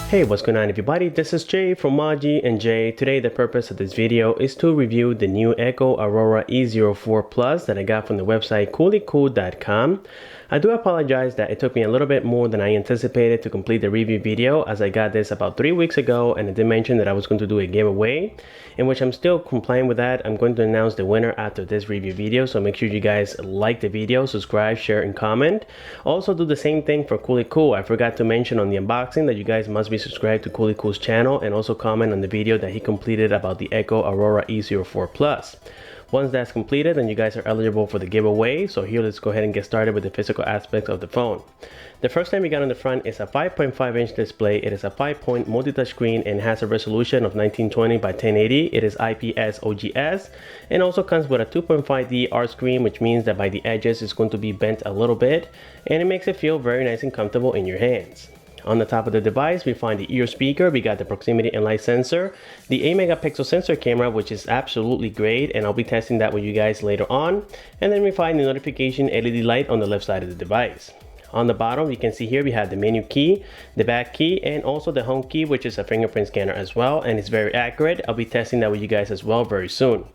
Hey, what's going on everybody? This is Jay from Maji and Jay. Today the purpose of this video is to review the new Ecoo Aurora E04 Plus that I got from the website coollycool.com. I do apologize that it took me a little bit more than I anticipated to complete the review video, as I got this about 3 weeks ago and I did mention that I was going to do a giveaway, in which I'm still complying with that. I'm going to announce the winner after this review video, so make sure you guys like the video, subscribe, share, and comment. Also do the same thing for Coolly Cool. I forgot to mention on the unboxing that you guys must be subscribed to Coolly Cool's channel and also comment on the video that he completed about the Ecoo Aurora E04 Plus. Once that's completed, then you guys are eligible for the giveaway. So here, let's go ahead and get started with the physical aspects of the phone. The first thing we got on the front is a 5.5-inch display. It is a 5-point multi-touch screen and has a resolution of 1920 by 1080. It is IPS OGS and also comes with a 2.5D art screen, which means that by the edges it's going to be bent a little bit, and it makes it feel very nice and comfortable in your hands. On the top of the device, we find the ear speaker, we got the proximity and light sensor, the 8-megapixel sensor camera, which is absolutely great, and I'll be testing that with you guys later on. And then we find the notification LED light on the left side of the device. On the bottom, you can see here we have the menu key, the back key, and also the home key, which is a fingerprint scanner as well, and it's very accurate. I'll be testing that with you guys as well very soon.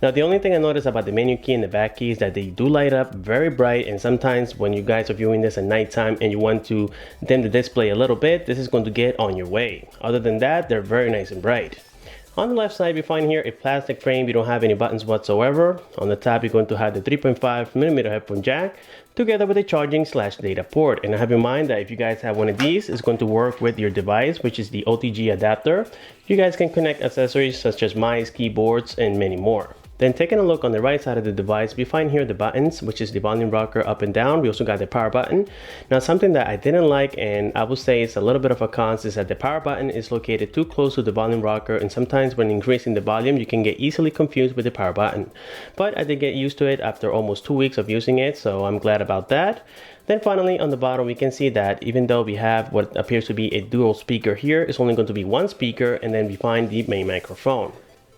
Now, the only thing I noticed about the menu key and the back key is that they do light up very bright, and sometimes when you guys are viewing this at nighttime and you want to dim the display a little bit, this is going to get on your way. Other than that, they're very nice and bright. On the left side, we find here a plastic frame. We don't have any buttons whatsoever. On the top, you're going to have the 3.5mm headphone jack together with a charging/data port. And have in mind that if you guys have one of these, it's going to work with your device, which is the OTG adapter. You guys can connect accessories such as mice, keyboards, and many more. Then taking a look on the right side of the device, we find here the buttons, which is the volume rocker up and down. We also got the power button. Now, something that I didn't like, and I would say it's a little bit of a con, is that the power button is located too close to the volume rocker, and sometimes when increasing the volume, you can get easily confused with the power button. But I did get used to it after almost 2 weeks of using it, so I'm glad about that. Then finally, on the bottom, we can see that even though we have what appears to be a dual speaker here, it's only going to be one speaker, and then we find the main microphone.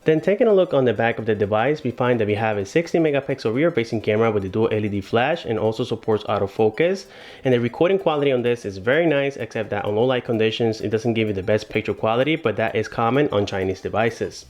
Then taking a look on the back of the device, we find that we have a 60-megapixel rear-facing camera with a dual LED flash and also supports autofocus. And the recording quality on this is very nice, except that on low light conditions, it doesn't give you the best picture quality, but that is common on Chinese devices.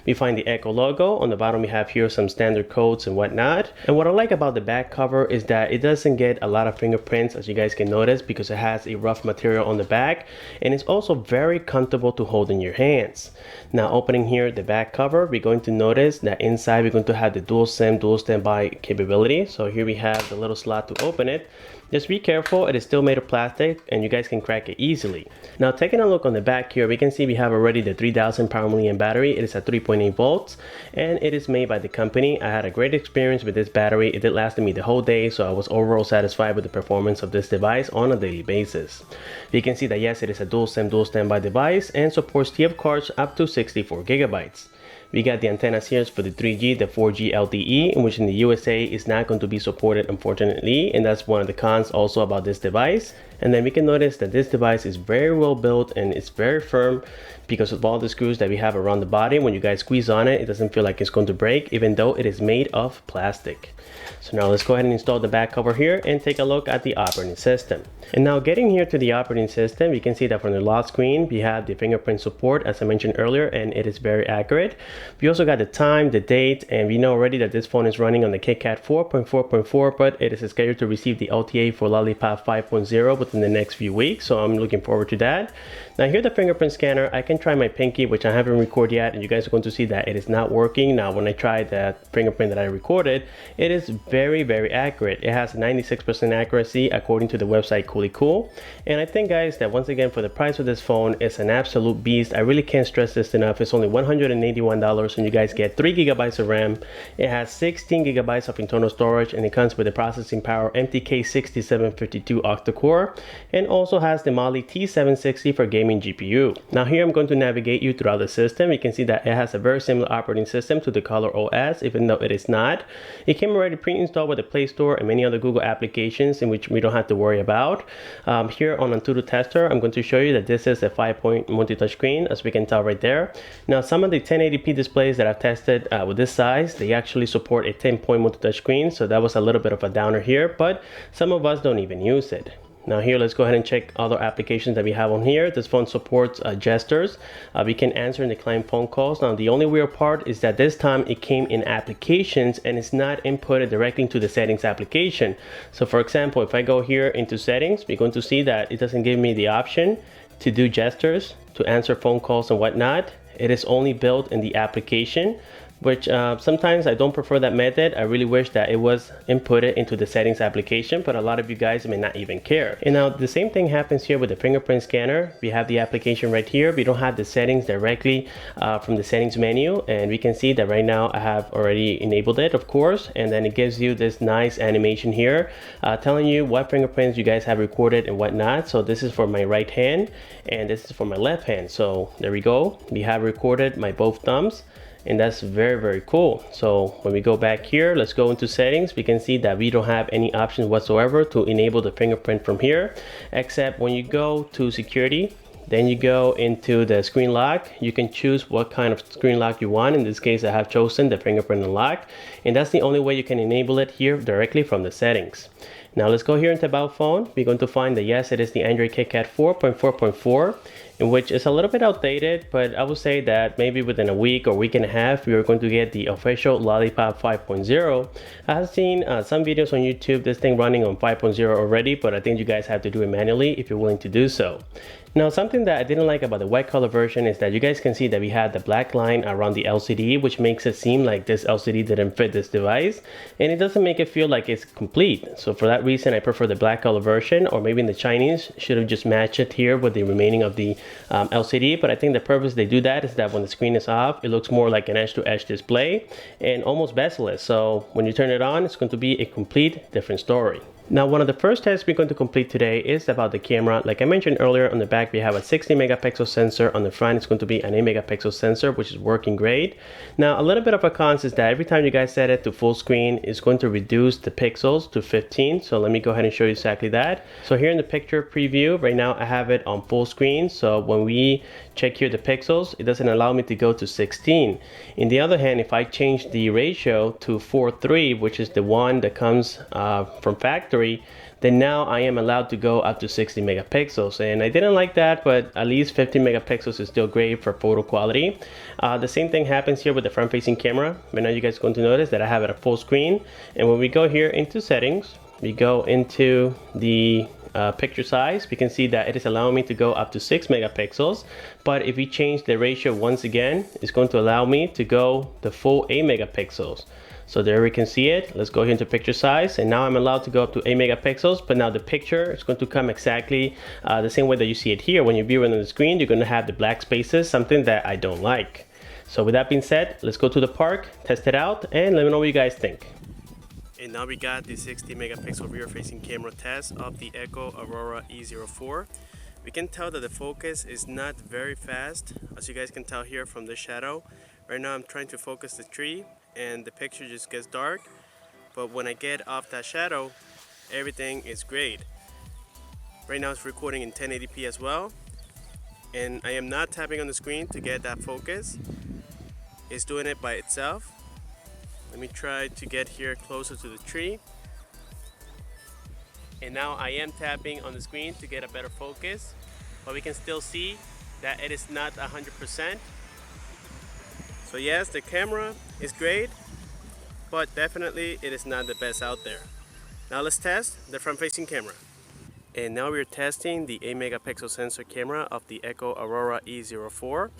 We find the Ecoo logo. On the bottom, we have here some standard codes and whatnot. And what I like about the back cover is that it doesn't get a lot of fingerprints, as you guys can notice, because it has a rough material on the back, and it's also very comfortable to hold in your hands. Now, opening here the back cover, we're going to notice that inside we're going to have the dual SIM, dual standby capability. So here we have the little slot to open it. Just be careful, it is still made of plastic and you guys can crack it easily. Now, taking a look on the back here, we can see we have already the 3000 mAh battery. It is at 3.8 volts and it is made by the company. I had a great experience with this battery. It did last me the whole day, so I was overall satisfied with the performance of this device on a daily basis. You can see that yes, it is a dual SIM, dual standby device and supports TF cards up to 64 gigabytes. We got the antennas here for the 3G, the 4G LTE, in which in the USA is not going to be supported, unfortunately, and that's one of the cons also about this device. And then we can notice that this device is very well built and it's very firm because of all the screws that we have around the body. When you guys squeeze on it, it doesn't feel like it's going to break, even though it is made of plastic. So now let's go ahead and install the back cover here and take a look at the operating system. And now getting here to the operating system, you can see that from the lock screen, we have the fingerprint support, as I mentioned earlier, and it is very accurate. We also got the time, the date, and we know already that this phone is running on the KitKat 4.4.4, but it is scheduled to receive the LTE for Lollipop 5.0 within the next few weeks, so I'm looking forward to that. Now here the fingerprint scanner, I can try my pinky, which I haven't recorded yet, and you guys are going to see that it is not working. Now when I tried that fingerprint that I recorded, it is very, very accurate. It has 96% accuracy according to the website Coolly Cool. And I think, guys, that once again, for the price of this phone, it's an absolute beast. I really can't stress this enough. It's only $181 and you guys get 3 gigabytes of RAM. It has 16 gigabytes of internal storage and it comes with the processing power MTK6752 Octacore and also has the Mali T760 for gaming GPU. Now here I'm going to navigate you throughout the system. You can see that it has a very similar operating system to the Color OS, even though it is not. It came already pre-installed with the Play Store and many other Google applications in which we don't have to worry about. Here on Untitled Chapter, I'm going to show you that this is a 5-point multi-touch screen, as we can tell right there. Now, some of the 1080p displays that I've tested with this size, they actually support a 10-point multi-touch screen, so that was a little bit of a downer here, but some of us don't even use it. Now here, let's go ahead and check other applications that we have on here. This phone supports gestures. We can answer and decline phone calls. Now the only weird part is that this time it came in applications and it's not inputted directly into the settings application. So for example, if I go here into settings, we're going to see that it doesn't give me the option to do gestures, to answer phone calls and whatnot. It is only built in the application, which sometimes I don't prefer that method. I really wish that it was inputted into the settings application, but a lot of you guys may not even care. And now the same thing happens here with the fingerprint scanner. We have the application right here. We don't have the settings directly from the settings menu, and we can see that right now I have already enabled it, of course, and then it gives you this nice animation here telling you what fingerprints you guys have recorded and whatnot. So this is for my right hand and this is for my left hand. So there we go. We have recorded my both thumbs. And that's very cool. So when we go back here, let's go into settings. We can see that we don't have any options whatsoever to enable the fingerprint from here, except when you go to security, then you go into the screen lock. You can choose what kind of screen lock you want. In this case, I have chosen the fingerprint unlock, and that's the only way you can enable it here directly from the settings. Now let's go here into about phone. We're going to find that yes, it is the Android KitKat 4.4.4, in which is a little bit outdated, but I would say that maybe within a week or week and a half, we are going to get the official Lollipop 5.0. I have seen some videos on YouTube, this thing running on 5.0 already, but I think you guys have to do it manually if you're willing to do so. Now, something that I didn't like about the white color version is that you guys can see that we had the black line around the LCD, which makes it seem like this LCD didn't fit this device, and it doesn't make it feel like it's complete. So for that reason, I prefer the black color version, or maybe in the Chinese should have just matched it here with the remaining of the LCD. But I think the purpose they do that is that when the screen is off, it looks more like an edge-to-edge display and almost bezel-less. So when you turn it on, it's going to be a complete different story. Now, one of the first tests we're going to complete today is about the camera. Like I mentioned earlier, on the back we have a 60 megapixel sensor. On the front it's going to be an 8 megapixel sensor, which is working great. Now, a little bit of a cons is that every time you guys set it to full screen, it's going to reduce the pixels to 15. So let me go ahead and show you exactly that. So here in the picture preview, right now I have it on full screen. So when we check here the pixels, it doesn't allow me to go to 16. In the other hand, if I change the ratio to 4:3, which is the one that comes from factory, then now I am allowed to go up to 60 megapixels. And I didn't like that, but at least 50 megapixels is still great for photo quality. The same thing happens here with the front facing camera. But now you guys are going to notice that I have it at full screen. And when we go here into settings, we go into the picture size, we can see that it is allowing me to go up to 6 megapixels. But if we change the ratio once again, it's going to allow me to go the full 8 megapixels. So there we can see it. Let's go here into picture size, and now I'm allowed to go up to 8 megapixels, but now the picture is going to come exactly the same way that you see it here. When you view it on the screen, you're going to have the black spaces, something that I don't like. So with that being said, let's go to the park, test it out, and let me know what you guys think. And now we got the 60 megapixel rear facing camera test of the Ecoo Aurora E04. We can tell that the focus is not very fast, as you guys can tell here from the shadow. Right now I'm trying to focus the tree and the picture just gets dark, but when I get off that shadow, everything is great. Right now it's recording in 1080p as well, and I am not tapping on the screen to get that focus. It's doing it by itself. Let me try to get here closer to the tree, and now I am tapping on the screen to get a better focus, but we can still see that it is not 100%. So yes, the camera is great, but definitely it is not the best out there. Now let's test the front-facing camera. And now we're testing the 8 megapixel sensor camera of the Ecoo Aurora E04.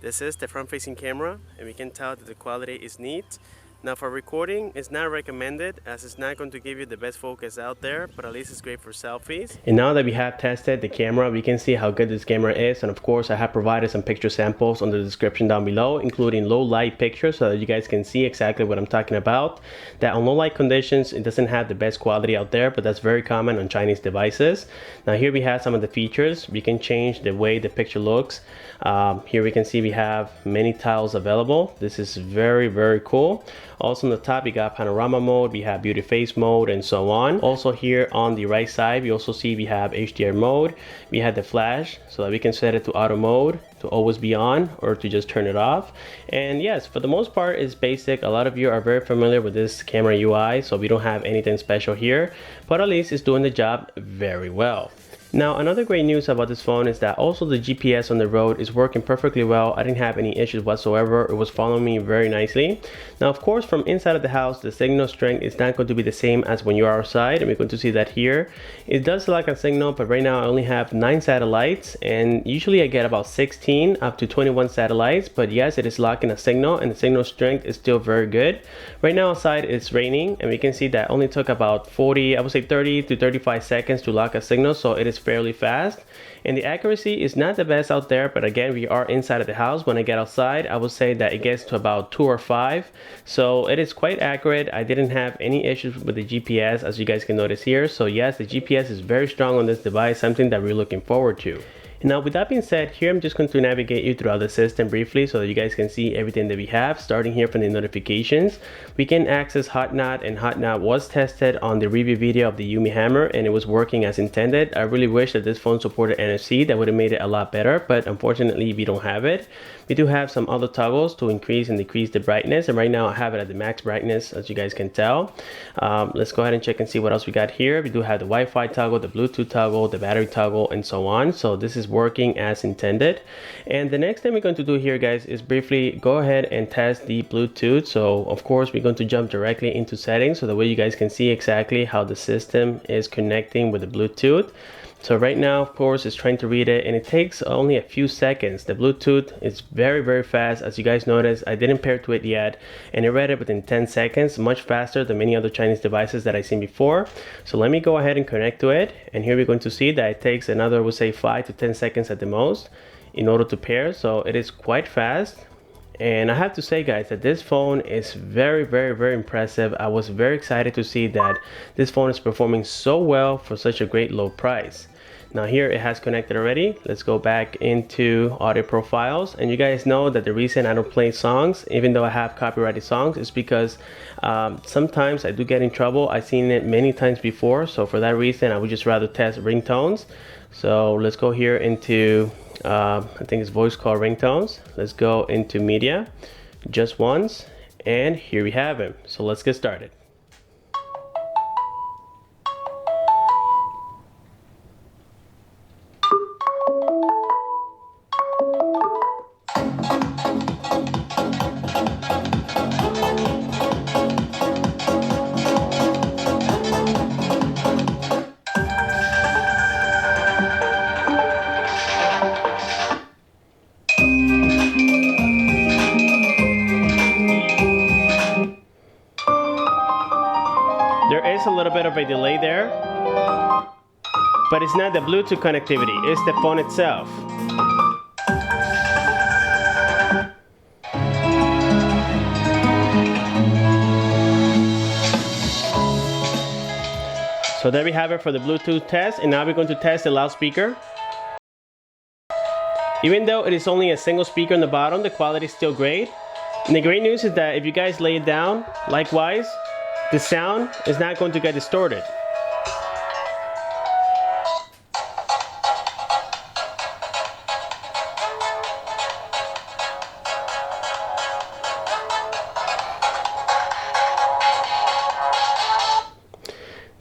This is the front-facing camera, and we can tell that the quality is neat. Now for recording, it's not recommended, as it's not going to give you the best focus out there, but at least it's great for selfies. And now that we have tested the camera, we can see how good this camera is. And of course, I have provided some picture samples on the description down below, including low light pictures, so that you guys can see exactly what I'm talking about. That on low light conditions, it doesn't have the best quality out there, but that's very common on Chinese devices. Now here we have some of the features. We can change the way the picture looks. Here we can see we have many tiles available. This is very cool. Also on the top, you got panorama mode, we have beauty face mode, and so on. Also here on the right side, we also see we have HDR mode. We have the flash so that we can set it to auto mode, to always be on, or to just turn it off. And yes, for the most part, it's basic. A lot of you are very familiar with this camera UI, so we don't have anything special here, but at least it's doing the job very well. Now, another great news about this phone is that also the GPS on the road is working perfectly well. I didn't have any issues whatsoever. It was following me very nicely. Now, of course, from inside of the house, the signal strength is not going to be the same as when you are outside, and we're going to see that here. It does lock a signal, but right now I only have 9 satellites, and usually I get about 16 up to 21 satellites. But yes, it is locking a signal, and the signal strength is still very good. Right now outside it's raining, and we can see that only took about 40, I would say 30 to 35 seconds to lock a signal, so it is fairly fast. And the accuracy is not the best out there, but again, we are inside of the house. When I get outside, I would say that it gets to about 2 or 5, so it is quite accurate. I didn't have any issues with the GPS, as you guys can notice here. So yes, the GPS is very strong on this device, something that we're looking forward to. Now, with that being said, here I'm just going to navigate you throughout the system briefly so that you guys can see everything that we have. Starting here from the notifications, we can access Hotknot, and Hotknot was tested on the review video of the Yumi Hammer, and it was working as intended. I really wish that this phone supported NFC. That would have made it a lot better, but unfortunately we don't have it. We do have some other toggles to increase and decrease the brightness, and right now I have it at the max brightness, as you guys can tell. Let's go ahead and check and see what else we got here. We do have the Wi-Fi toggle, the Bluetooth toggle, the battery toggle, and so on. So this is working as intended. And the next thing we're going to do here, guys, is briefly go ahead and test the Bluetooth. So of course we're going to jump directly into settings so that way you guys can see exactly how the system is connecting with the Bluetooth. So right now, of course, it's trying to read it, and it takes only a few seconds. The Bluetooth is very, very fast. As you guys notice, I didn't pair to it yet, and it read it within 10 seconds, much faster than many other Chinese devices that I've seen before. So let me go ahead and connect to it, and here we're going to see that it takes another, we'll say 5 to 10 seconds at the most in order to pair. So it is quite fast. And I have to say, guys, that this phone is very, very, very impressive. I was very excited to see that this phone is performing so well for such a great low price. Now here it has connected already. Let's go back into audio profiles, and you guys know that the reason I don't play songs, even though I have copyrighted songs, is because sometimes I do get in trouble. I've seen it many times before, so for that reason I would just rather test ringtones. So let's go here into I think it's voice call ringtones. Let's go into media just once, and here we have it. So let's get started. There is a little bit of a delay there, but it's not the Bluetooth connectivity, it's the phone itself. So there we have it for the Bluetooth test, and now we're going to test the loudspeaker. Even though it is only a single speaker on the bottom, the quality is still great. And the great news is that if you guys lay it down, likewise, the sound is not going to get distorted.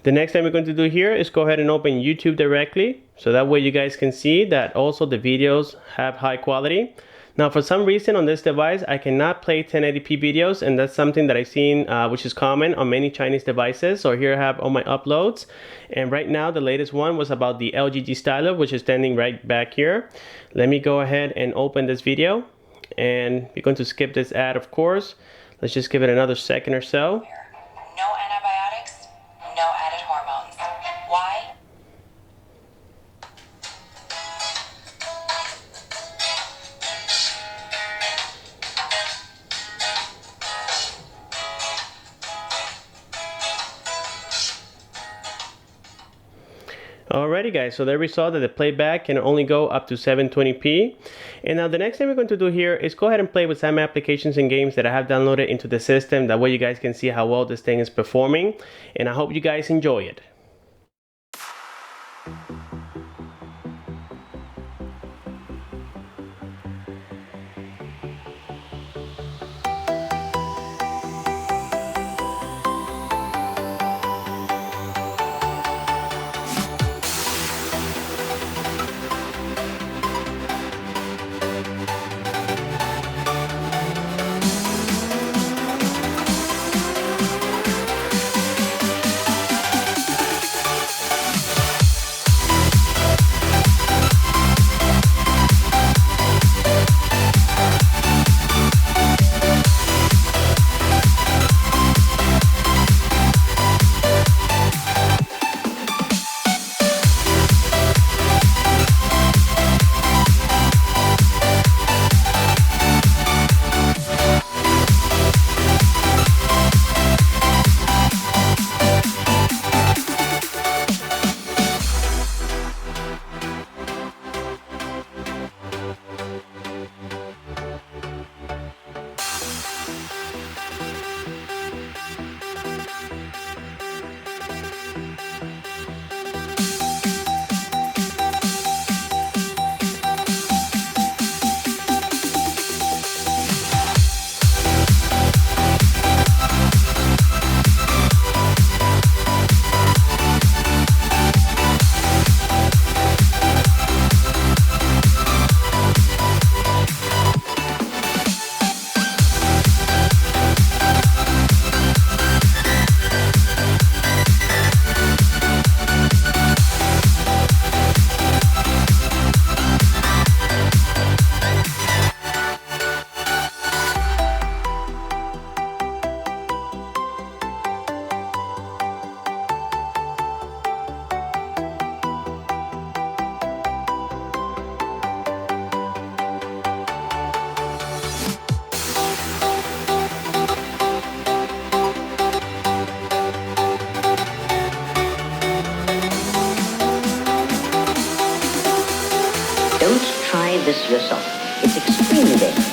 The next thing we're going to do here is go ahead and open YouTube directly, so that way you guys can see that also the videos have high quality. Now, for some reason on this device, I cannot play 1080p videos, and that's something that I've seen, which is common on many Chinese devices. So here I have all my uploads, and right now the latest one was about the LG Stylo, which is standing right back here. Let me go ahead and open this video, and we're going to skip this ad, of course. Let's just give it another second or so. No antibiotics, no added hormones. Why? Alrighty guys, so there we saw that the playback can only go up to 720p, And now the next thing we're going to do here is go ahead and play with some applications and games that I have downloaded into the system. That way you guys can see how well this thing is performing, and I hope you guys enjoy it. Don't try this yourself. It's extremely dangerous.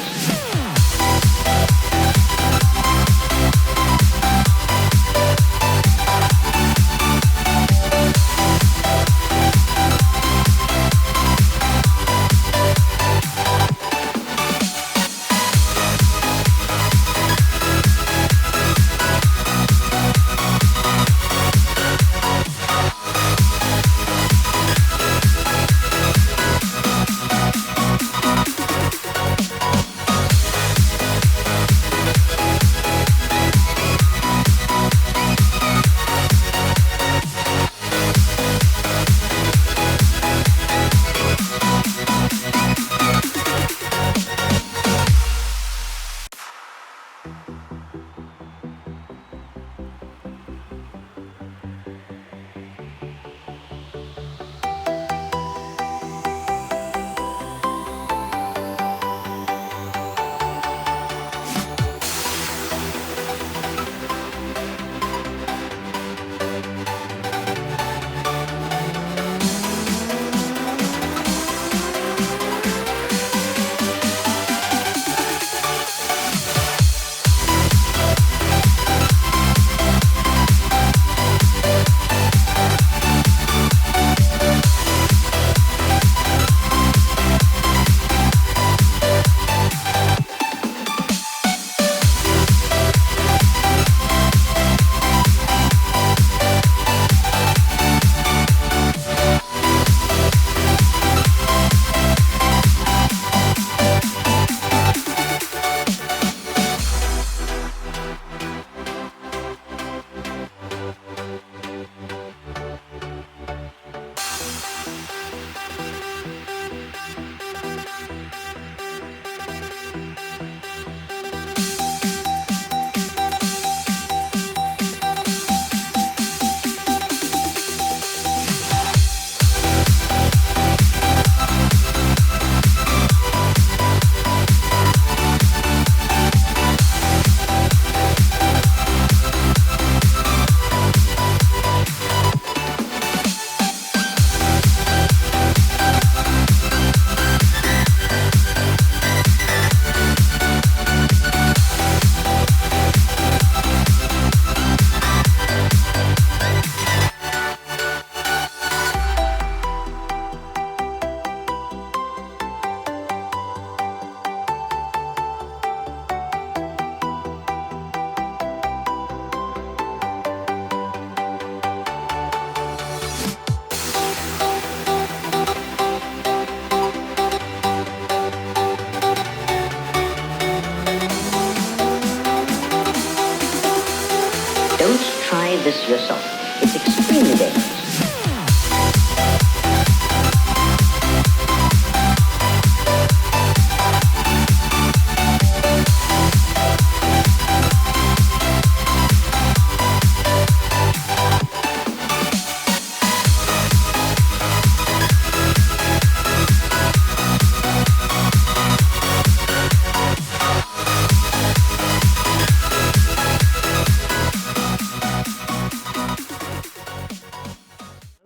try this yourself. It's extremely dangerous.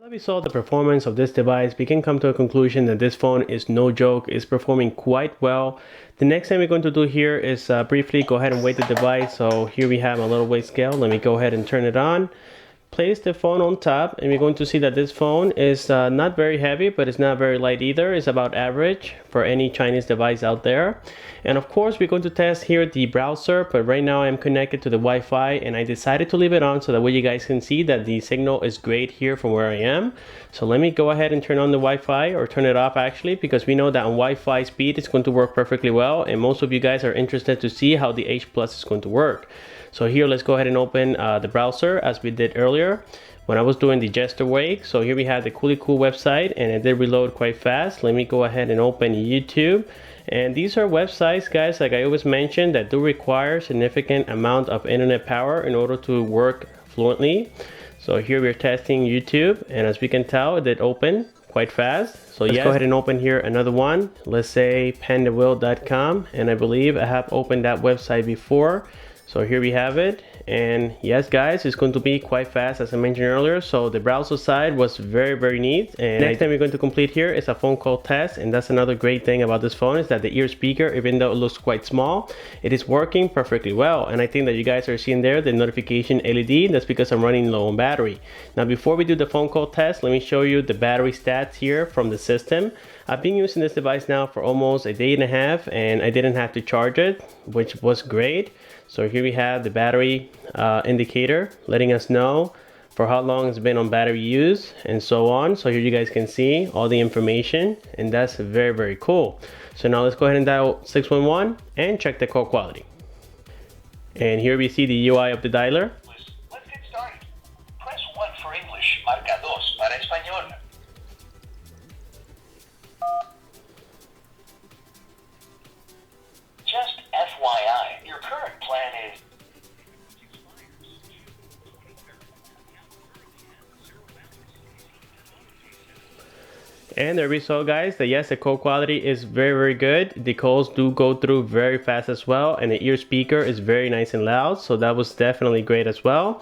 We saw the performance of this device, we can come to a conclusion that this phone is no joke, is performing quite well. The next thing we're going to do here is briefly go ahead and weight the device. So here we have a little weight scale. Let me go ahead and turn it on. Place the phone on top, and we're going to see that this phone is not very heavy, but it's not very light either. It's about average for any Chinese device out there. And of course, we're going to test here the browser, but right now I'm connected to the Wi-Fi, and I decided to leave it on so that way you guys can see that the signal is great here from where I am. So let me go ahead and turn on the Wi-Fi, or turn it off actually, because we know that on Wi-Fi speed it's going to work perfectly well, and most of you guys are interested to see how the H Plus is going to work. So here, let's go ahead and open the browser as we did earlier when I was doing the gesture wake. So here we have the Cool website, and it did reload quite fast. Let me go ahead and open YouTube. And these are websites, guys, like I always mention, that do require significant amount of internet power in order to work fluently. So here we're testing YouTube, and as we can tell, it did open quite fast. So let's go ahead and open here another one. Let's say pandawill.com, and I believe I have opened that website before. So here we have it, and yes guys, it's going to be quite fast as I mentioned earlier. So the browser side was very neat. And next thing we're going to complete here is a phone call test, and that's another great thing about this phone, is that the ear speaker, even though it looks quite small, it is working perfectly well. And I think that you guys are seeing there the notification LED. That's because I'm running low on battery. Now before we do the phone call test, let me show you the battery stats here from the system. I've been using this device now for almost a day and a half, and I didn't have to charge it, which was great. So here we have the battery indicator letting us know for how long it's been on battery use and so on. So here you guys can see all the information, and that's very cool. So now let's go ahead and dial 611 and check the call quality. And here we see the UI of the dialer. Let's get started. Press 1 for English, marca 2 para español. Just FYI, your current plan is... And there we saw, guys, that yes, the call quality is very good. The calls do go through very fast as well, and the ear speaker is very nice and loud, so that was definitely great as well.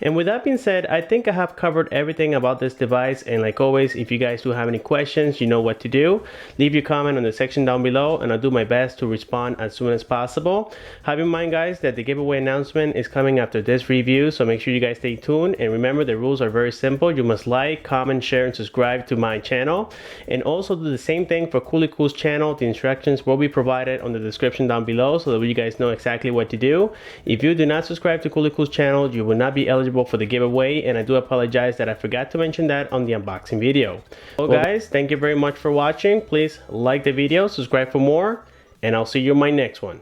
And with that being said, I think I have covered everything about this device, and like always, if you guys do have any questions, you know what to do. Leave your comment on the section down below, and I'll do my best to respond as soon as possible. Have in mind, guys, that the giveaway announcement is coming after this review, so make sure you guys stay tuned. And remember, the rules are very simple. You must like, comment, share, and subscribe to my channel. And also do the same thing for Cool's channel. The instructions will be provided on the description down below, so that you guys know exactly what to do. If you do not subscribe to Cool's channel, you will not be eligible for the giveaway, and I do apologize that I forgot to mention that on the unboxing video. So guys, thank you very much for watching. Please like the video, subscribe for more, and I'll see you in my next one.